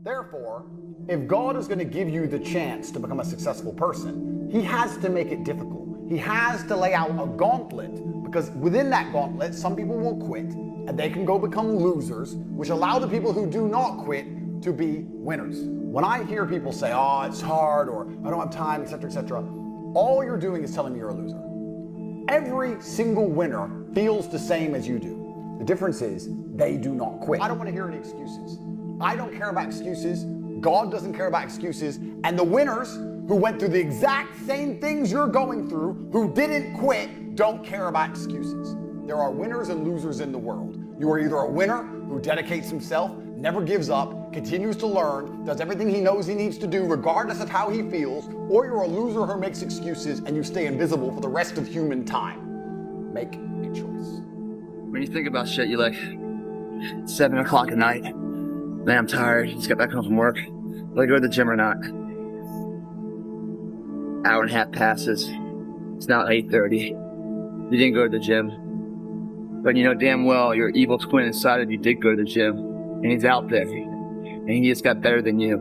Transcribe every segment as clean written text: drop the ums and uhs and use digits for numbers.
Therefore, if God is going to give you the chance to become a successful person, he has to make it difficult. He has to lay out a gauntlet, because within that gauntlet, some people will quit and they can go become losers, which allow the people who do not quit to be winners. When I hear people say, oh, it's hard, or I don't have time, etc., all you're doing is telling me you're a loser. Every single winner feels the same as you do. The difference is they do not quit. I don't want to hear any excuses. I don't care about excuses. God doesn't care about excuses. And the winners who went through the exact same things you're going through, who didn't quit, don't care about excuses. There are winners and losers in the world. You are either a winner who dedicates himself, never gives up, continues to learn, does everything he knows he needs to do regardless of how he feels, or you're a loser who makes excuses and you stay invisible for the rest of human time. Make a choice. When you think about shit, you're like, 7 o'clock at night, man, I'm tired, just got back home from work. Will I go to the gym or not? Hour and a half passes. It's now 8:30. You didn't go to the gym. But you know damn well your evil twin inside of you did go to the gym. And he's out there. And he just got better than you.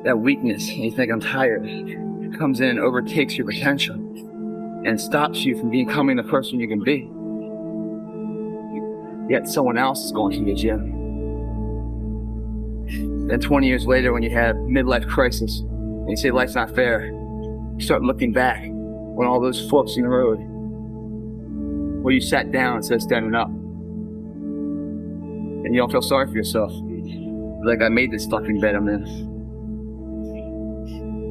That weakness, and you think I'm tired, comes in and overtakes your potential. And stops you from becoming the person you can be. Yet someone else is going to the gym. Then 20 years later, when you have midlife crisis, and you say life's not fair, you start looking back on all those forks in the road where you sat down instead of standing up. And you don't feel sorry for yourself. You're like, I made this fucking bed I'm in.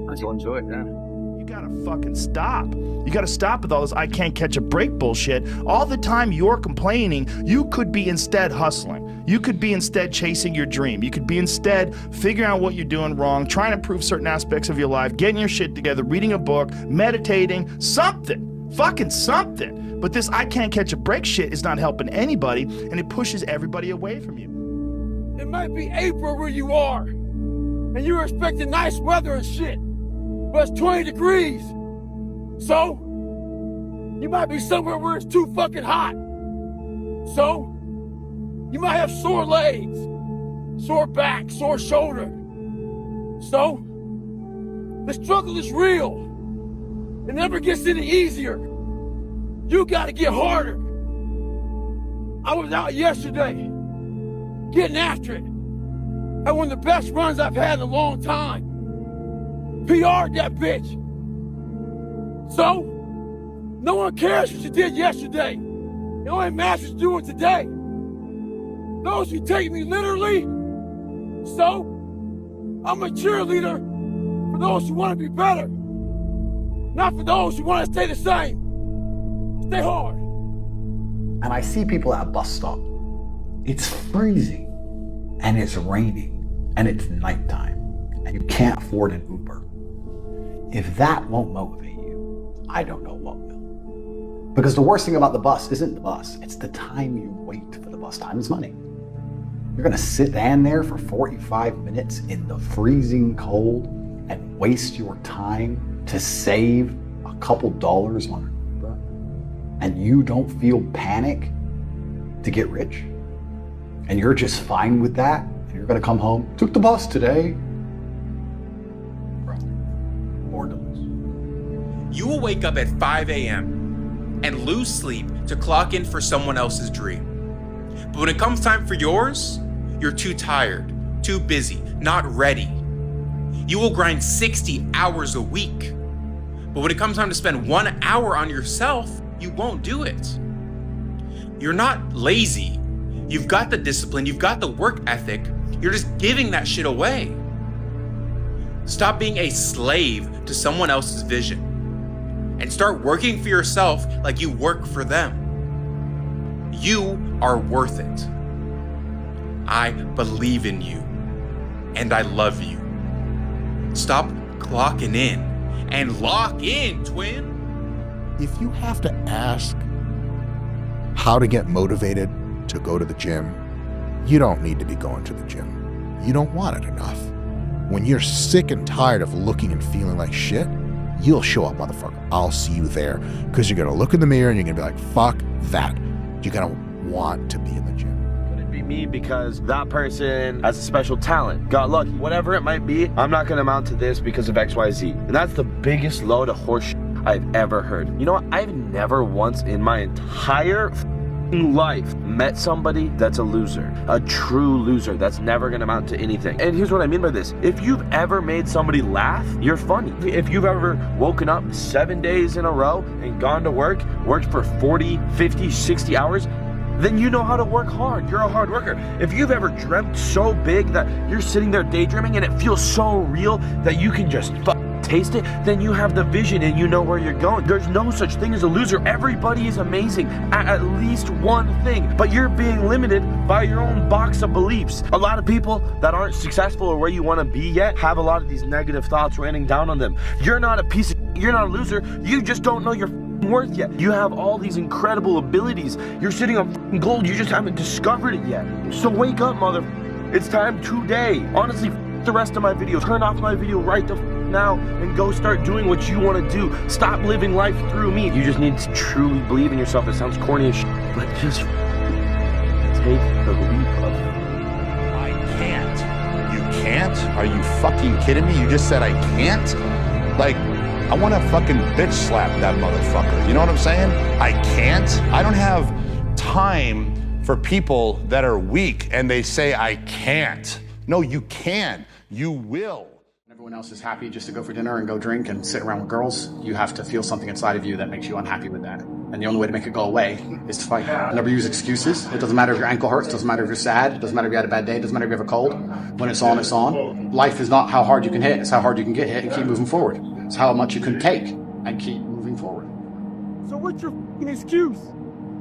I still enjoy it, man. You gotta fucking stop. You gotta stop with all this I can't catch a break bullshit. All the time you're complaining, you could be instead hustling. You could be instead chasing your dream. You could be instead figuring out what you're doing wrong, trying to improve certain aspects of your life, getting your shit together, reading a book, meditating, something. Fucking something. But this I can't catch a break shit is not helping anybody, and it pushes everybody away from you. It might be April where you are, and you're expecting nice weather and shit, but it's 20 degrees. So, you might be somewhere where it's too fucking hot. So, you might have sore legs, sore back, sore shoulder. So, the struggle is real. It never gets any easier. You gotta get harder. I was out yesterday, getting after it. Had one of the best runs I've had in a long time. PR'd that bitch. So, no one cares what you did yesterday. It only matters what you're doing today. Those who take me literally. So, I'm a cheerleader for those who want to be better. Not for those who want to stay the same. Stay hard. And I see people at a bus stop. It's freezing, and it's raining, and it's nighttime, and you can't afford an Uber. If that won't motivate you, I don't know what will. Because the worst thing about the bus isn't the bus, it's the time you wait for the bus. Time is money. You're gonna stand there for 45 minutes in the freezing cold and waste your time to save a couple dollars on an Uber, and you don't feel panic to get rich, and you're just fine with that, and you're gonna come home, took the bus today. Bro, more to lose. You will wake up at 5 a.m. and lose sleep to clock in for someone else's dream. But when it comes time for yours, you're too tired, too busy, not ready. You will grind 60 hours a week. But when it comes time to spend 1 hour on yourself, you won't do it. You're not lazy. You've got the discipline, you've got the work ethic. You're just giving that shit away. Stop being a slave to someone else's vision and start working for yourself like you work for them. You are worth it. I believe in you and I love you. Stop clocking in and lock in, twin. If you have to ask how to get motivated to go to the gym, you don't need to be going to the gym. You don't want it enough. When you're sick and tired of looking and feeling like shit, you'll show up, motherfucker. I'll see you there. Because you're going to look in the mirror and you're going to be like, fuck that. You're going to want to be in the gym. not be me because that person has a special talent, got lucky. Whatever it might be, I'm not gonna amount to this because of XYZ. And that's the biggest load of horseshit I've ever heard. You know what? I've never once in my entire life met somebody that's a loser, a true loser that's never gonna amount to anything. And here's what I mean by this. If you've ever made somebody laugh, you're funny. If you've ever woken up 7 days in a row and gone to work, worked for 40, 50, 60 hours, then you know how to work hard. You're a hard worker. If you've ever dreamt so big that you're sitting there daydreaming and it feels so real that you can just taste it, then you have the vision and you know where you're going. There's no such thing as a loser. Everybody is amazing at least one thing, but you're being limited by your own box of beliefs. A lot of people that aren't successful or where you want to be yet have a lot of these negative thoughts raining down on them. You're not a piece of you're not a loser. You just don't know your worth yet. You have all these incredible abilities. You're sitting on gold. You just haven't discovered it yet. So wake up, mother. It's time today. Honestly, the rest of my video. Turn off my video right the now and go start doing what you want to do. Stop living life through me. You just need to truly believe in yourself. It sounds corny as shit, but just take the leap of I can't. You can't? Are you fucking kidding me? You just said I can't? Like, I want to fucking bitch slap that motherfucker. You know what I'm saying? I can't. I don't have time for people that are weak and they say I can't. No, you can. You will. Everyone else is happy just to go for dinner and go drink and sit around with girls. You have to feel something inside of you that makes you unhappy with that. And the only way to make it go away is to fight. Never use excuses. It doesn't matter if your ankle hurts. It doesn't matter if you're sad. It doesn't matter if you had a bad day. It doesn't matter if you have a cold. When it's on, it's on. Life is not how hard you can hit. It's how hard you can get hit and keep moving forward. It's how much you can take and keep moving forward. So what's your fucking excuse?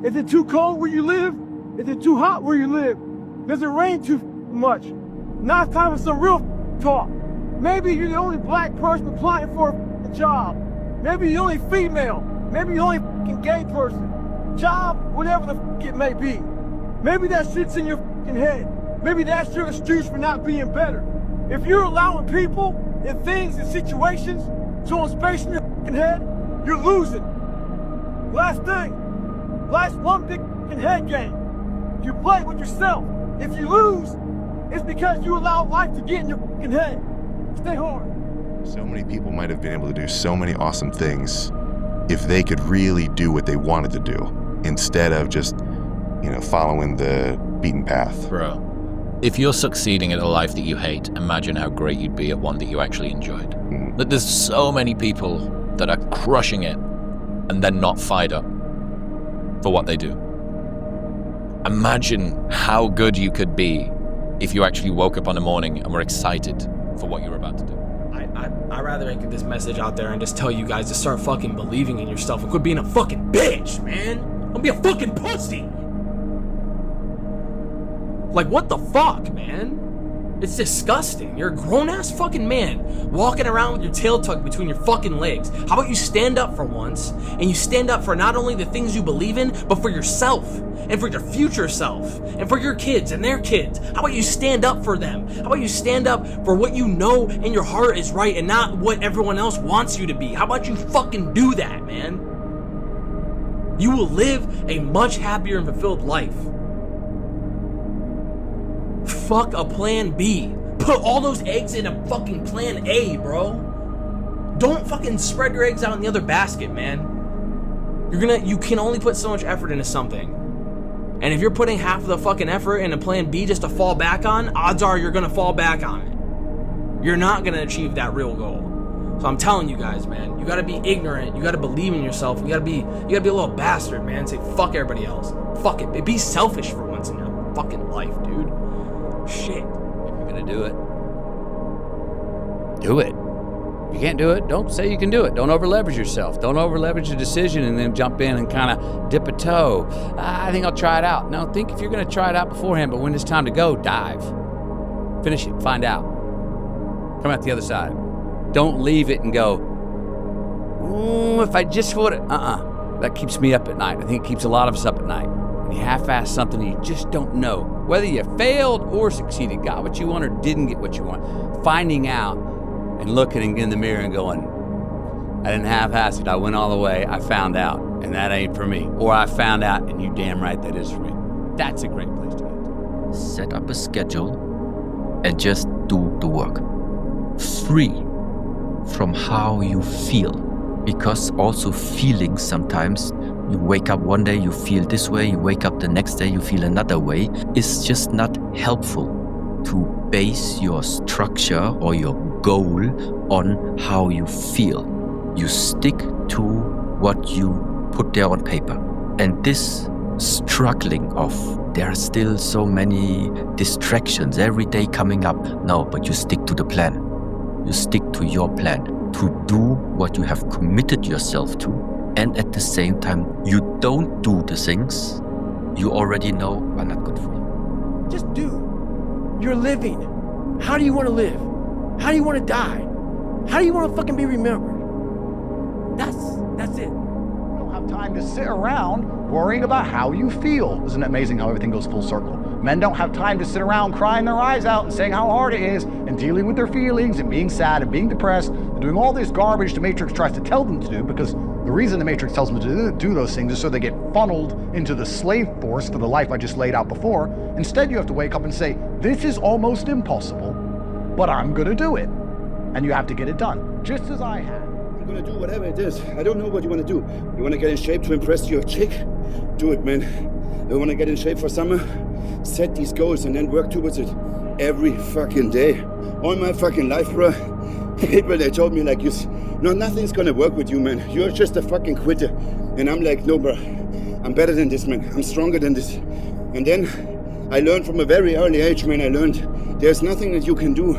Is it too cold where you live? Is it too hot where you live? Does it rain too much? Now it's time for some real talk. Maybe you're the only black person applying for a job. Maybe you're the only female. Maybe you're the only fucking gay person. Job, whatever the fuck it may be. Maybe that shit's in your fucking head. Maybe that's your excuse for not being better. If you're allowing people and things and situations to own space in your fucking head, you're losing. Last thing, last one big fucking head game. You play with yourself. If you lose, it's because you allow life to get in your fucking head. Stay hard. So many people might have been able to do so many awesome things if they could really do what they wanted to do instead of just, following the beaten path. Bro, if you're succeeding at a life that you hate, imagine how great you'd be at one that you actually enjoyed. But there's so many people that are crushing it and then not fired up for what they do. Imagine how good you could be if you actually woke up on a morning and were excited for what you're about to do. I'd rather get this message out there and just tell you guys to start fucking believing in yourself and quit being a fucking bitch, man. Don't be a fucking pussy. Like, what the fuck, man? It's disgusting. You're a grown-ass fucking man walking around with your tail tucked between your fucking legs. How about you stand up for once, and you stand up for not only the things you believe in, but for yourself, and for your future self, and for your kids and their kids. How about you stand up for them? How about you stand up for what you know in your heart is right and not what everyone else wants you to be? How about you fucking do that, man? You will live a much happier and fulfilled life. Fuck a plan B. Put all those eggs in a fucking plan A, bro. Don't fucking spread your eggs out in the other basket, man. You can only put so much effort into something. And if you're putting half of the fucking effort into plan B just to fall back on, odds are you're gonna fall back on it. You're not gonna achieve that real goal. So I'm telling you guys, man, you gotta be ignorant, you gotta believe in yourself, you gotta be a little bastard, man. Say fuck everybody else. Fuck it. Be selfish for once in your fucking life, dude. Shit. If you're gonna do it, do it. If you can't do it, don't say you can do it. Don't over leverage yourself. Don't over leverage a decision and then jump in and kind of dip a toe. I think I'll try it out. No, think if you're gonna try it out beforehand, but when it's time to go, dive. Finish it, find out. Come out the other side. Don't leave it and go, ooh, if I just would have, That keeps me up at night. I think it keeps a lot of us up at night. When you half-ass something you just don't know. Whether you failed or succeeded, got what you want or didn't get what you want. Finding out and looking in the mirror and going, I didn't half-ass it. I went all the way. I found out, and that ain't for me. Or I found out, and you damn right that is for me. That's a great place to get to. set up a schedule, and just do the work. Free from how you feel. Because also feelings sometimes, you wake up one day, you feel this way, you wake up the next day, you feel another way. It's just not helpful to base your structure or your goal on how you feel. You stick to what you put there on paper. And this struggling of there are still so many distractions every day coming up. No, but you stick to the plan. You stick to your plan to do what you have committed yourself to. And at the same time, you don't do the things you already know are not good for you. Just do. You're living. How do you want to live? How do you want to die? How do you want to fucking be remembered? That's it. You don't have time to sit around worrying about how you feel. Isn't it amazing how everything goes full circle? Men don't have time to sit around crying their eyes out and saying how hard it is and dealing with their feelings and being sad and being depressed and doing all this garbage the Matrix tries to tell them to do, because the reason the Matrix tells them to do those things is so they get funneled into the slave force for the life I just laid out before. Instead, you have to wake up and say, this is almost impossible, but I'm gonna do it. And you have to get it done, just as I have. I'm gonna do whatever it is. I don't know what you wanna do. You wanna get in shape to impress your chick? Do it, man. You wanna get in shape for summer? Set these goals and then work towards it every fucking day. All my fucking life, bro. People, they told me like, nothing's gonna work with you, man. You're just a fucking quitter. And I'm like, no, bro. I'm better than this, man. I'm stronger than this. And then I learned from a very early age, man. I learned there's nothing that you can do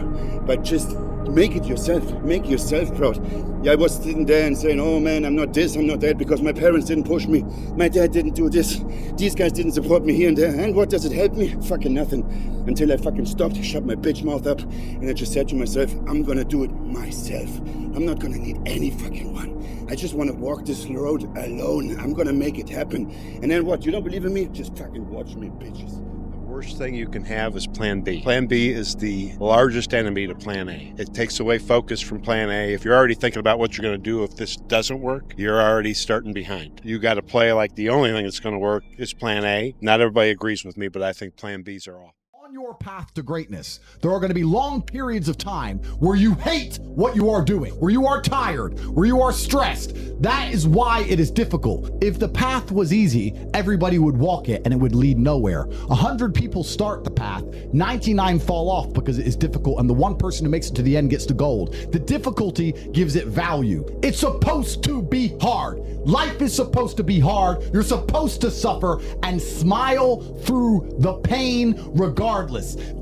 but just make it yourself. Make yourself proud. Yeah, I was sitting there and saying, oh man, I'm not this, I'm not that, because my parents didn't push me. My dad didn't do this. These guys didn't support me here and there. And what does it help me? Fucking nothing. Until I fucking stopped, shut my bitch mouth up, and I just said to myself, I'm gonna do it myself. I'm not gonna need any fucking one. I just wanna walk this road alone. I'm gonna make it happen. And then what, you don't believe in me? Just fucking watch me, bitches. Worst thing you can have is plan B. Plan B is the largest enemy to plan A. It takes away focus from plan A. If you're already thinking about what you're going to do if this doesn't work, you're already starting behind. You got to play like the only thing that's going to work is plan A. Not everybody agrees with me, but I think plan Bs are off. On your path to greatness, there are going to be long periods of time where you hate what you are doing, where you are tired, where you are stressed. That is why it is difficult. If the path was easy, everybody would walk it and it would lead nowhere. 100 people start the path, 99 fall off because it is difficult, and the one person who makes it to the end gets the gold. The difficulty gives it value. It's supposed to be hard. Life is supposed to be hard. You're supposed to suffer and smile through the pain regardless.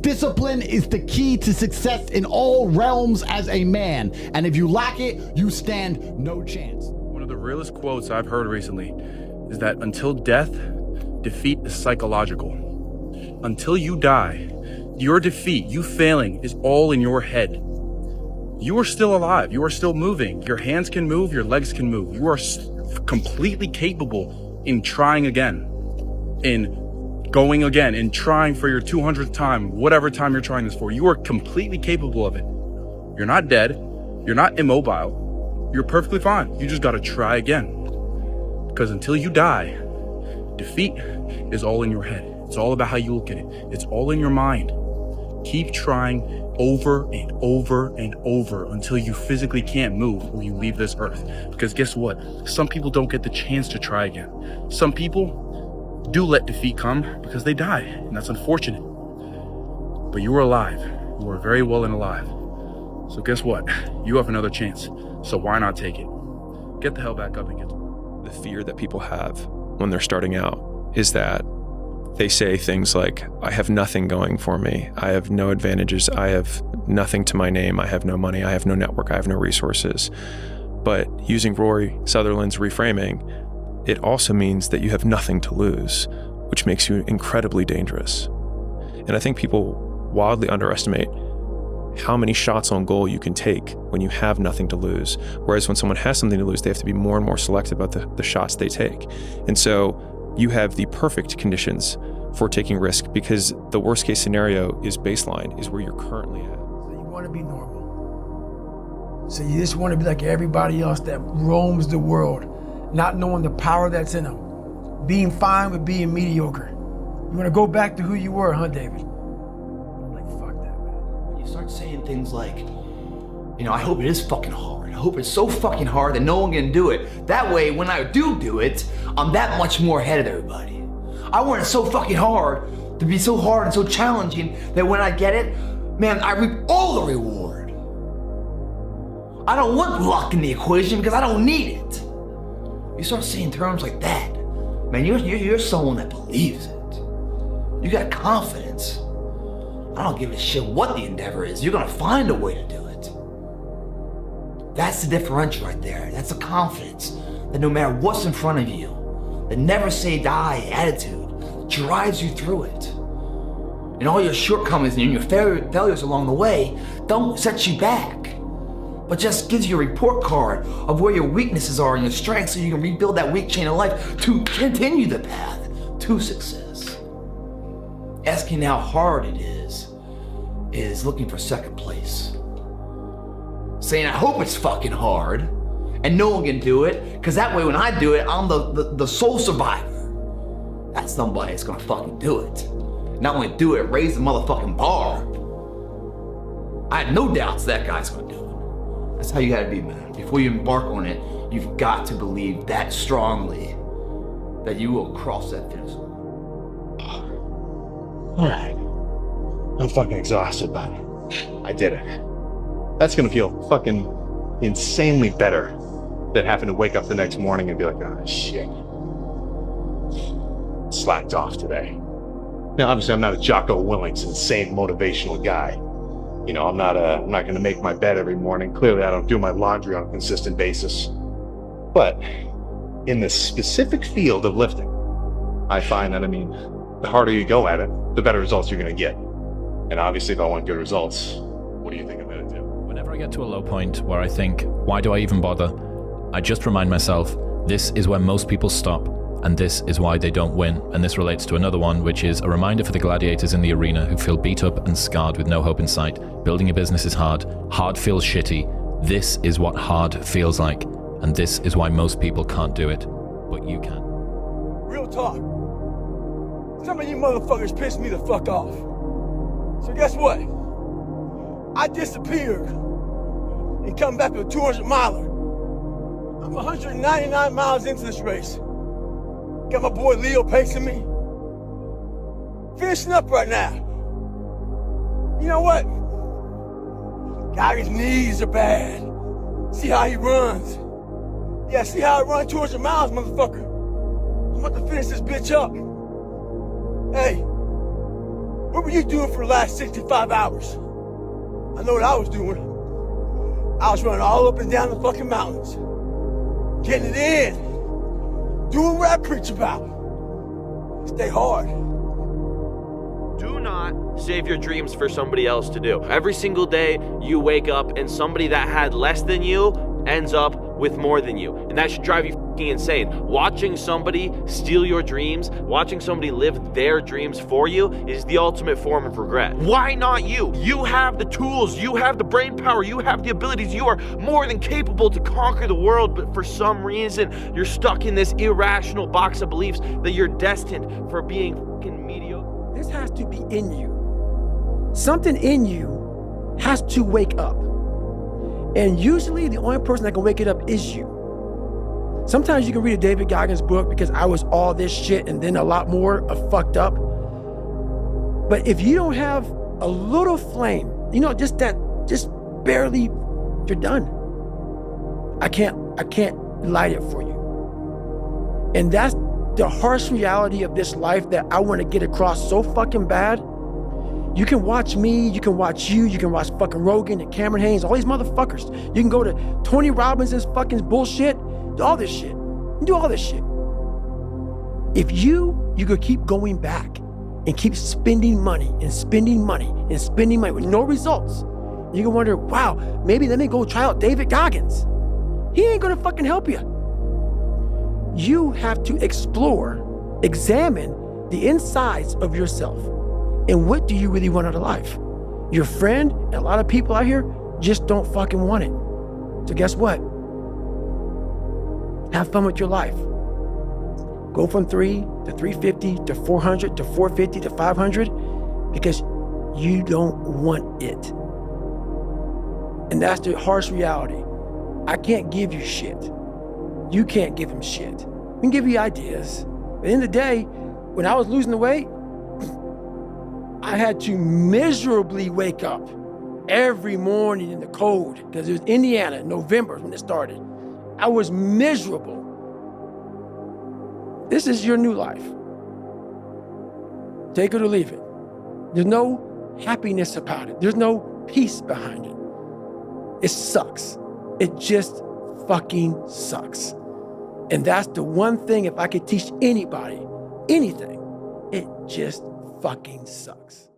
Discipline is the key to success in all realms as a man. And if you lack it, you stand no chance. One of the realest quotes I've heard recently is that until death, defeat is psychological. Until you die, your defeat, you failing, is all in your head. You are still alive. You are still moving. Your hands can move. Your legs can move. You are completely capable in trying again, in going again, in trying for your 200th time, whatever time you're trying this for. You are completely capable of it. You're not dead. You're not immobile. You're perfectly fine. You just got to try again. Because until you die, defeat is all in your head. It's all about how you look at it. It's all in your mind. Keep trying over and over and over until you physically can't move or you leave this earth. Because guess what? Some people don't get the chance to try again. Some people do let defeat come because they die, and that's unfortunate. But you are alive. You are very well and alive. So guess what? You have another chance. So why not take it? Get the hell back up and get to work. The fear that people have when they're starting out is that they say things like, I have nothing going for me. I have no advantages. I have nothing to my name. I have no money. I have no network. I have no resources. But using Rory Sutherland's reframing, it also means that you have nothing to lose, which makes you incredibly dangerous. And I think people wildly underestimate how many shots on goal you can take when you have nothing to lose. Whereas when someone has something to lose, they have to be more and more selective about the shots they take. And so you have the perfect conditions for taking risk, because the worst case scenario is baseline, is where you're currently at. So you want to be normal. So you just want to be like everybody else that roams the world, not knowing the power that's in them, being fine with being mediocre. You want to go back to who you were, huh, David? I'm like, fuck that, man. You start saying things like, you know, I hope it is fucking hard. I hope it's so fucking hard that no one can do it. That way, when I do it, I'm that much more ahead of everybody. I want it so fucking hard, to be so hard and so challenging, that when I get it, man, I reap all the reward. I don't want luck in the equation because I don't need it. You start saying terms like that, man, you're someone that believes it. You got confidence. I don't give a shit what the endeavor is. You're gonna find a way to do it. That's the differential right there. That's the confidence that no matter what's in front of you, the never say die attitude drives you through it. And all your shortcomings and your failures along the way don't set you back, but just gives you a report card of where your weaknesses are and your strengths so you can rebuild that weak chain of life to continue the path to success. Asking how hard it is looking for second place. Saying I hope it's fucking hard and no one can do it, because that way when I do it, I'm the sole survivor. That's somebody that's gonna fucking do it. Not only do it, raise the motherfucking bar. I have no doubts that guy's gonna do it. That's how you gotta be, man. Before you embark on it, you've got to believe that strongly that you will cross that finish line. All right. I'm fucking exhausted, but I did it. That's gonna feel fucking insanely better than having to wake up the next morning and be like, oh shit. Slacked off today. Now, obviously, I'm not a Jocko Willings insane motivational guy. You know, I'm not gonna make my bed every morning. Clearly, I don't do my laundry on a consistent basis. But in the specific field of lifting, I find that, the harder you go at it, the better results you're gonna get. And obviously, if I want good results, what do you think I'm gonna do? Whenever I get to a low point where I think, why do I even bother? I just remind myself, this is where most people stop, and this is why they don't win. And this relates to another one, which is a reminder for the gladiators in the arena who feel beat up and scarred with no hope in sight. Building a business is hard. Hard feels shitty. This is what hard feels like. And this is why most people can't do it, but you can. Real talk. Some of you motherfuckers pissed me the fuck off. So guess what? I disappeared and come back with a 200 miler. I'm 199 miles into this race. Got my boy Leo pacing me. Finishing up right now. You know what? Guy's knees are bad. See how he runs. Yeah, see how I run 200 miles, motherfucker. I'm about to finish this bitch up. Hey, what were you doing for the last 65 hours? I know what I was doing. I was running all up and down the fucking mountains. Getting it in. Doing what I preach about. Stay hard. Do not save your dreams for somebody else to do. Every single day you wake up and somebody that had less than you ends up with more than you. And that should drive you fucking insane. Watching somebody steal your dreams, watching somebody live their dreams for you is the ultimate form of regret. Why not you? You have the tools, you have the brain power, you have the abilities, you are more than capable to conquer the world, but for some reason, you're stuck in this irrational box of beliefs that you're destined for being fucking mediocre. This has to be in you. Something in you has to wake up. And usually the only person that can wake it up is you. Sometimes you can read a David Goggins book because I was all this shit and then a lot more of fucked up. But if you don't have a little flame, just barely, you're done. I can't light it for you. And that's the harsh reality of this life that I want to get across so fucking bad. You can watch me, you can watch you, you can watch fucking Rogan and Cameron Haynes, all these motherfuckers. You can go to Tony Robbins's fucking bullshit, do all this shit. You do all this shit. If you could keep going back and keep spending money and spending money and spending money with no results, you can wonder, wow, maybe let me go try out David Goggins. He ain't gonna fucking help you. You have to explore, examine the insides of yourself. And what do you really want out of life? Your friend and a lot of people out here just don't fucking want it. So guess what? Have fun with your life. Go go from 3 to 350 to 400 to 450 to 500 because you don't want it. And that's the harsh reality. I can't give you shit. You can't give him shit. We can give you ideas. At the end of the day, when I was losing the weight, I had to miserably wake up every morning in the cold because it was Indiana, November when it started. I was miserable. This is your new life. Take it or leave it. There's no happiness about it. There's no peace behind it. It sucks. It just fucking sucks. And that's the one thing, if I could teach anybody anything, it just fucking sucks.